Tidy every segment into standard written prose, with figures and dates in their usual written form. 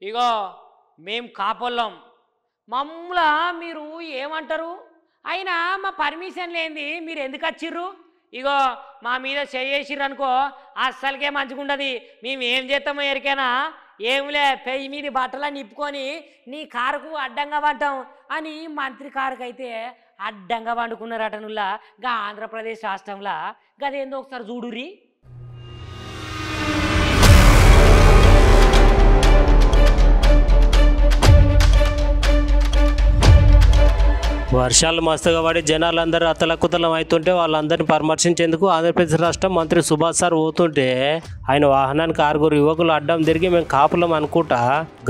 ఇగో మేం కాపోళ్ళం మమ్మల మీరు ఏమంటారు అయినా మా పర్మిషన్ లేనిది మీరు ఎందుకు వచ్చిర్రు ఇగో మా మీద చేసిర్రు అనుకో అస్సలకే మంచిగుండదు మేము ఏం చేస్తామో ఎరికేనా ఏంలే పెయ్యి మీది బట్టలా నిప్పుకొని నీ కారుకు అడ్డంగా పడ్డాం అని మంత్రి కారుకైతే అడ్డంగా వండుకున్నారటనుల్లా గా ఆంధ్రప్రదేశ్ రాష్ట్రంలో గదేందో ఒకసారి చూడుర్రి వర్షాలు మస్తుగా పడి జనాలందరూ అతలకుతలం అవుతుంటే వాళ్ళందరినీ పరామర్శించేందుకు ఆంధ్రప్రదేశ్ రాష్ట్రం మంత్రి సుభాష్ సార్ పోతుంటే ఆయన వాహనానికి 6 యువకులు అడ్డం తిరిగి మేము కాపులం అనుకుంటా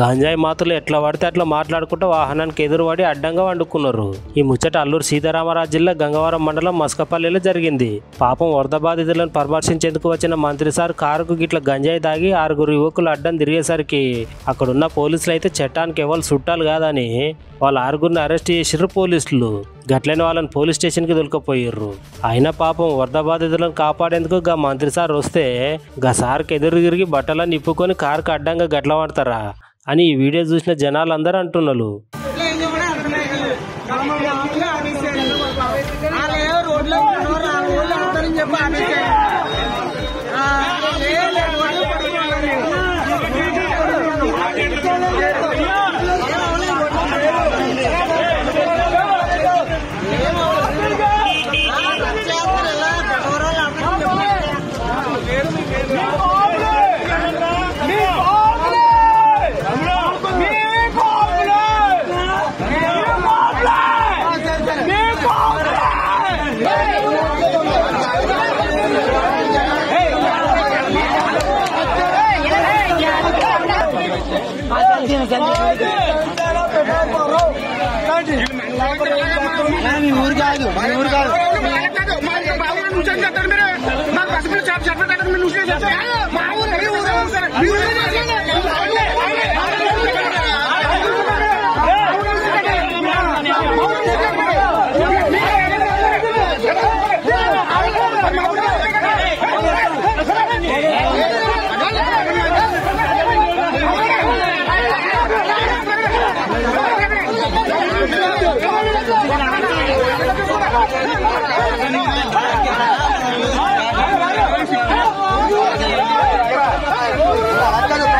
గంజాయి మాతలు ఎట్లా పడితే అట్లా మాట్లాడుకుంటూ వాహనానికి ఎదురుపడి అడ్డంగా వండుకున్నారు. ఈ ముచ్చట అల్లూరు సీతారామరాజు జిల్లా గంగవరం మండలం మస్కపల్లిలో జరిగింది. పాపం వరద బాధితులను పరామర్శించేందుకు వచ్చిన మంత్రి సార్ కారుకు గిట్ల గంజాయి తాగి 6 యువకులు అడ్డం తిరిగేసరికి అక్కడున్న పోలీసులు అయితే చట్టానికి ఎవరు చుట్టాలు కాదని వాళ్ళ 6గురిని అరెస్ట్ చేసిర్రు పోలీసులు. గట్లనే వాళ్ళని పోలీస్ స్టేషన్కి దొరికిపోయారు. అయినా పాపం వరద బాధితులను కాపాడేందుకు గా మంత్రి సార్ వస్తే గా సార్కి ఎదురు తిరిగి బట్టలను నిప్పుకొని కారుకు అడ్డంగా గట్ల పడతారా అని ఈ వీడియో చూసిన జనాలందరూ అంటున్నారు. ఊరు